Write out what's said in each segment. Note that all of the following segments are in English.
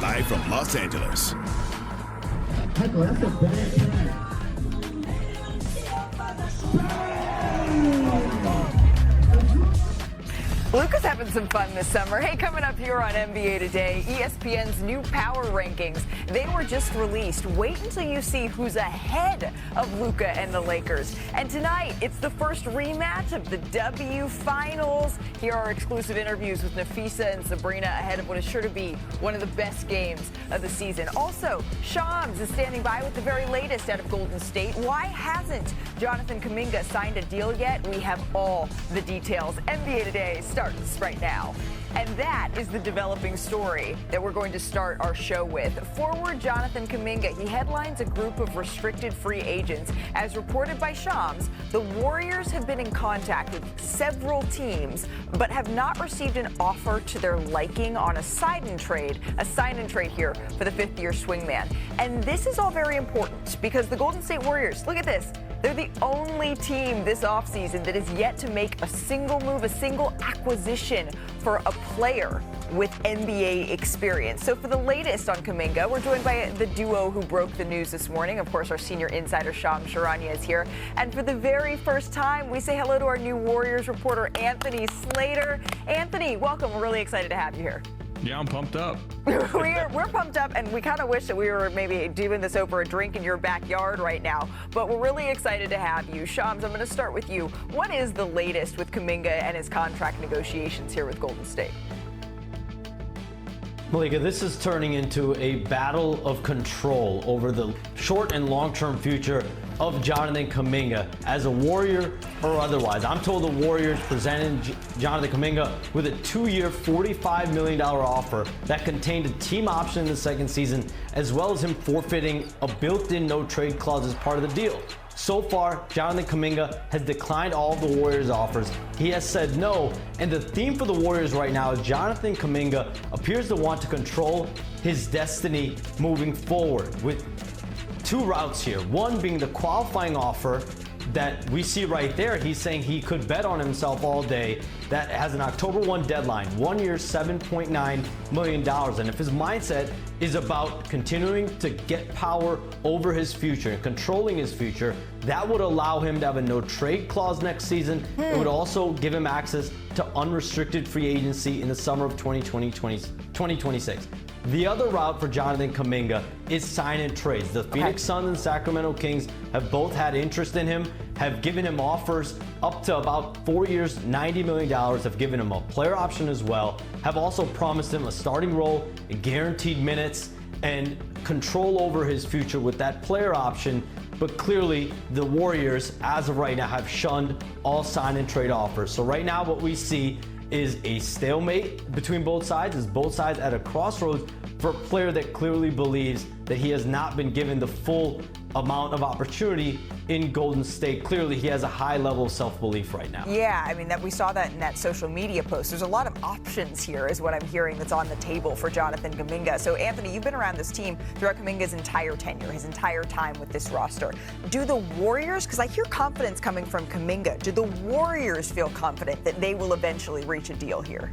live from Los Angeles. Luka's having some fun this summer. Hey, coming up here on NBA Today, ESPN's new power rankings. They were just released. Wait until you see who's ahead of Luka and the Lakers. And tonight, it's the first rematch of the W Finals. Here are exclusive interviews with Nafisa and Sabrina ahead of what is sure to be one of the best games of the season. Also, Shams is standing by with the very latest out of Golden State. Why hasn't Jonathan Kuminga signed a deal yet? We have all the details. NBA Today starts right now. And that is the developing story that we're going to start our show with. Forward Jonathan Kuminga, he headlines a group of restricted free agents. As reported by Shams, the Warriors have been in contact with several teams, but have not received an offer to their liking on a sign-in trade here for the fifth-year swingman. And this is all very important because the Golden State Warriors, look at this, they're the only team this offseason that is yet to make a single move, a single acquisition for a player with NBA experience. So for the latest on Kuminga, we're joined by the duo who broke the news this morning. Of course, our senior insider, Shams Charania, is here. And for the very first time, we say hello to our new Warriors reporter, Anthony Slater. Anthony, welcome. We're really excited to have you here. Yeah, I'm pumped up. We're pumped up, and we kind of wish that we were maybe doing this over a drink in your backyard right now. But we're really excited to have you. Shams, I'm going to start with you. What is the latest with Kuminga and his contract negotiations here with Golden State? Malika, this is turning into a battle of control over the short and long-term future of Jonathan Kuminga as a Warrior or otherwise. I'm told the Warriors presented Jonathan Kuminga with a 2-year, $45 million offer that contained a team option in the second season, as well as him forfeiting a built-in no-trade clause as part of the deal. So far, Jonathan Kuminga has declined all of the Warriors' offers. He has said no, and the theme for the Warriors right now is Jonathan Kuminga appears to want to control his destiny moving forward with two routes here. One being the qualifying offer that we see right there. He's saying he could bet on himself all day. That has an October 1 deadline, 1 year, $7.9 million. And if his mindset is about continuing to get power over his future and controlling his future, that would allow him to have a no trade clause next season. It would also give him access to unrestricted free agency in the summer of 2026. The other route for Jonathan Kuminga is sign-in trades. The Phoenix Suns and Sacramento Kings have both had interest in him, have given him offers up to about 4 years, $90 million, have given him a player option as well, have also promised him a starting role, guaranteed minutes, and control over his future with that player option. But clearly, the Warriors, as of right now, have shunned all sign-in trade offers. So right now, what we see is a stalemate between both sides, is both sides at a crossroads for a player that clearly believes that he has not been given the full amount of opportunity in Golden State. Clearly, he has a high level of self-belief right now. Yeah, I mean, we saw that in that social media post. There's a lot of options here is what I'm hearing that's on the table for Jonathan Kuminga. So, Anthony, you've been around this team throughout Kuminga's entire tenure, his entire time with this roster. Do the Warriors, because I hear confidence coming from Kuminga, do the Warriors feel confident that they will eventually reach a deal here?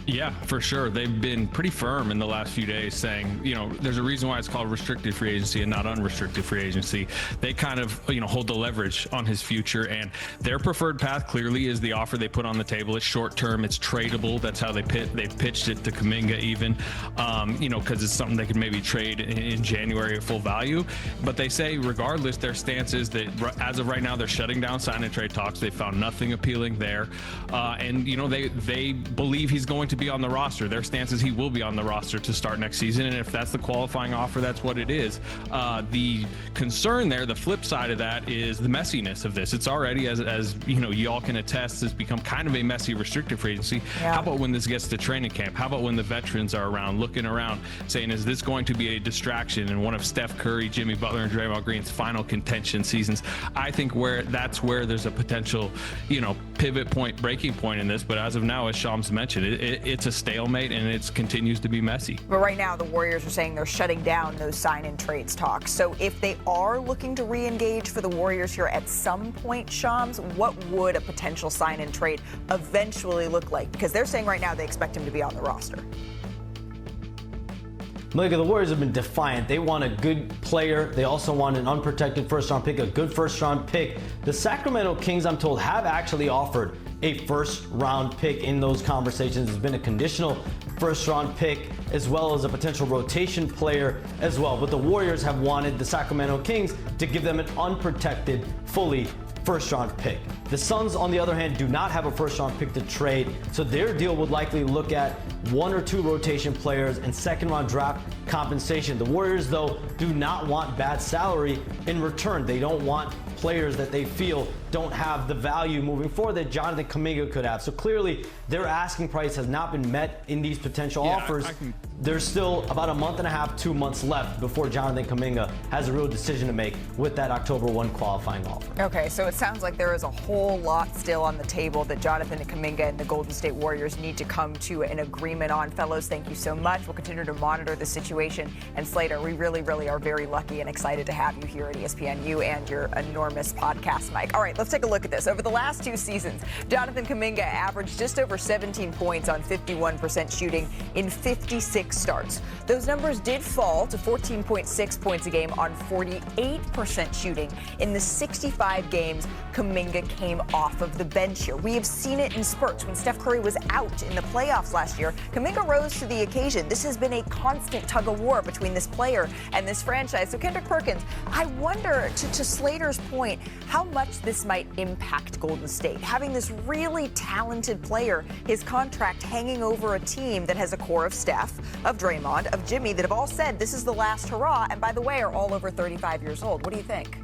Yeah, for sure. They've been pretty firm in the last few days saying, there's a reason why it's called restricted free agency and not unrestricted free agency. They kind of, hold the leverage on his future, and their preferred path clearly is the offer they put on the table. It's short term, it's tradable. That's how they pitched it to Kuminga even, because it's something they could maybe trade in January at full value. But they say regardless, their stance is that as of right now, they're shutting down sign and trade talks. They found nothing appealing there. And they believe he's going to be on the roster. Their stance is he will be on the roster to start next season, and if that's the qualifying offer, that's what it is. The concern there, the flip side of that, is the messiness of this. It's already, as y'all can attest, it's become kind of a messy restricted free agency. Yeah. How about when this gets to training camp? How about when the veterans are around, looking around, saying, is this going to be a distraction in one of Steph Curry, Jimmy Butler, and Draymond Green's final contention seasons? I think that's where there's a potential, pivot point, breaking point in this. But as of now, as Shams mentioned, it's a stalemate, and it continues to be messy. But right now, the Warriors are saying they're shutting down those sign-in trades talks. So if they are looking to re-engage for the Warriors here at some point, Shams, what would a potential sign-in trade eventually look like? Because they're saying right now they expect him to be on the roster. Malika, the Warriors have been defiant. They want a good player. They also want an unprotected first-round pick, a good first-round pick. The Sacramento Kings, I'm told, have actually offered a first-round pick in those conversations. There's been a conditional first-round pick as well as a potential rotation player as well. But the Warriors have wanted the Sacramento Kings to give them an unprotected, fully first-round pick. The Suns, on the other hand, do not have a first-round pick to trade, so their deal would likely look at 1 or 2 rotation players and second-round draft compensation. The Warriors, though, do not want bad salary in return. They don't want players that they feel don't have the value moving forward that Jonathan Kuminga could have. So clearly, their asking price has not been met in these potential offers. There's still about a month and a half, 2 months left before Jonathan Kuminga has a real decision to make with that October 1 qualifying offer. Okay, so it sounds like there is a whole lot still on the table that Jonathan Kuminga and the Golden State Warriors need to come to an agreement on. Fellows, thank you so much. We'll continue to monitor the situation. And Slater, we really are very lucky and excited to have you here at ESPN, you and your enormous podcast mic. All right, let's take a look at this. Over the last 2 seasons, Jonathan Kuminga averaged just over 17 points on 51% shooting in 56 starts. Those numbers did fall to 14.6 points a game on 48% shooting in the 65 games Kuminga came off of the bench here. We have seen it in spurts. When Steph Curry was out in the playoffs last year, Kuminga rose to the occasion. This has been a constant tug of war between this player and this franchise. So Kendrick Perkins, I wonder, to Slater's point, how much this might impact Golden State. Having this really talented player, his contract hanging over a team that has a core of Steph, of Draymond, of Jimmy, that have all said this is the last hurrah, and by the way, are all over 35 years old. What do you think?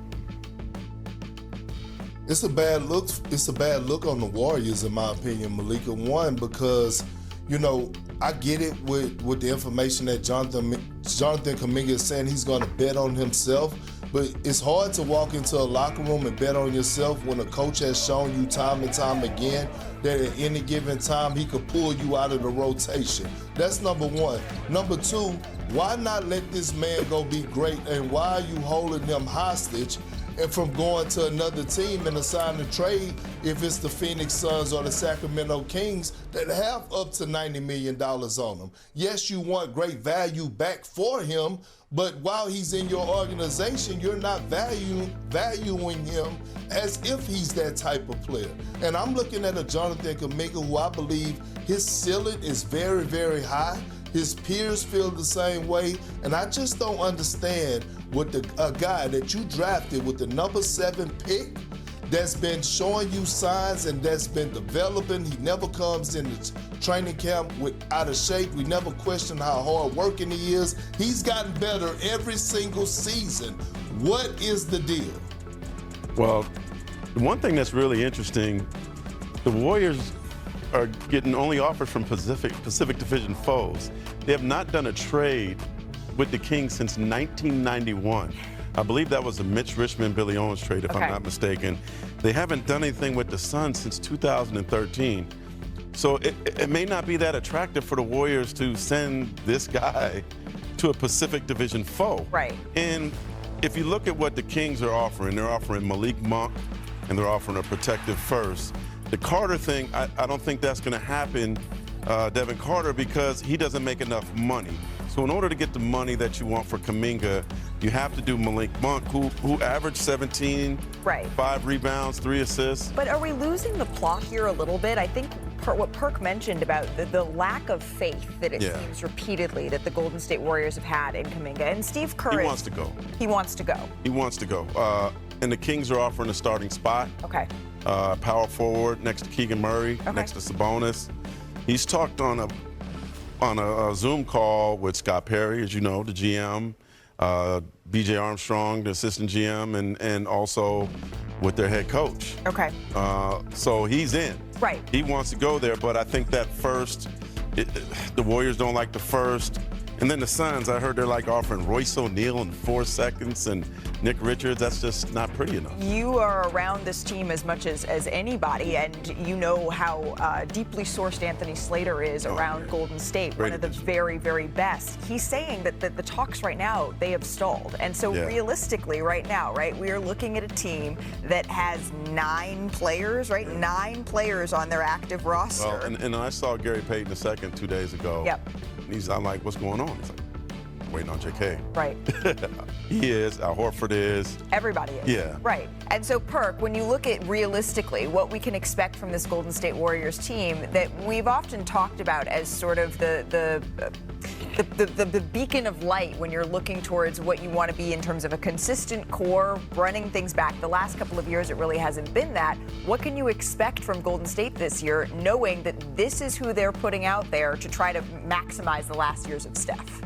It's a bad look. It's a bad look on the Warriors, in my opinion, Malika. One, because, you know, I get it with the information that Jonathan Kuminga is saying he's going to bet on himself, but it's hard to walk into a locker room and bet on yourself when a coach has shown you time and time again that at any given time he could pull you out of the rotation. That's number one. Number two, why not let this man go be great, and why are you holding him hostage and from going to another team and assign a trade if it's the Phoenix Suns or the Sacramento Kings that have up to $90 million on them? Yes, you want great value back for him, but while he's in your organization, you're not valuing him as if he's that type of player. And I'm looking at a Jonathan Kuminga who I believe his ceiling is very, very high. His peers feel the same way, and I just don't understand what a guy that you drafted with the number 7 pick that's been showing you signs and that's been developing. He never comes in the training camp out of shape. We never question how hard working he is. He's gotten better every single season. What is the deal? Well, the one thing that's really interesting, the Warriors are getting only offers from Pacific Division foes. They have not done a trade with the Kings since 1991. I believe that was a Mitch Richmond, Billy Owens trade, if I'm not mistaken. They haven't done anything with the Suns since 2013. So it may not be that attractive for the Warriors to send this guy to a Pacific Division foe. Right. And if you look at what the Kings are offering, they're offering Malik Monk and they're offering a protective first. The Carter thing, I don't think that's going to happen, Devin Carter, because he doesn't make enough money. So in order to get the money that you want for Kuminga, you have to do Malik Monk, who averaged 17, 5 rebounds, 3 assists. But are we losing the plot here a little bit? I think what Perk mentioned about the lack of faith that it seems repeatedly that the Golden State Warriors have had in Kuminga. And Steve Kerr, he wants to go. He wants to go. He wants to go. And the Kings are offering a starting spot. Okay. Power forward next to Keegan Murray, next to Sabonis. He's talked on a Zoom call with Scott Perry, as you know, the GM, B.J. Armstrong, the assistant GM, and also with their head coach. Okay. So he's in. Right. He wants to go there, but I think that first, the Warriors don't like the first. And then the Suns, I heard they're like offering Royce O'Neal in 4 seconds and Nick Richards. That's just not pretty enough. You are around this team as much as anybody, and you know how deeply sourced Anthony Slater is around Golden State, one of the very, very best. He's saying that the talks right now, they have stalled. And so realistically right now, we are looking at a team that has 9 players, 9 players on their active roster. Well, and I saw Gary Payton II 2 days ago. Yep. I'm like, what's going on? He's like, waiting on JK. Right. He is. Horford is. Everybody is. Yeah. Right. And so, Perk, when you look at realistically what we can expect from this Golden State Warriors team that we've often talked about as sort of the beacon of light when you're looking towards what you want to be in terms of a consistent core, running things back. The last couple of years, it really hasn't been that. What can you expect from Golden State this year, knowing that this is who they're putting out there to try to maximize the last years of Steph?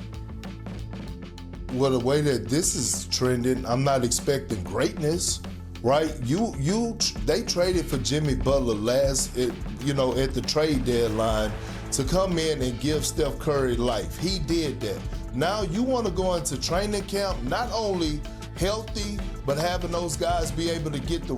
Well, the way that this is trending, I'm not expecting greatness, right? They traded for Jimmy Butler at the trade deadline to come in and give Steph Curry life. He did that. Now you want to go into training camp, not only healthy, but having those guys be able to get the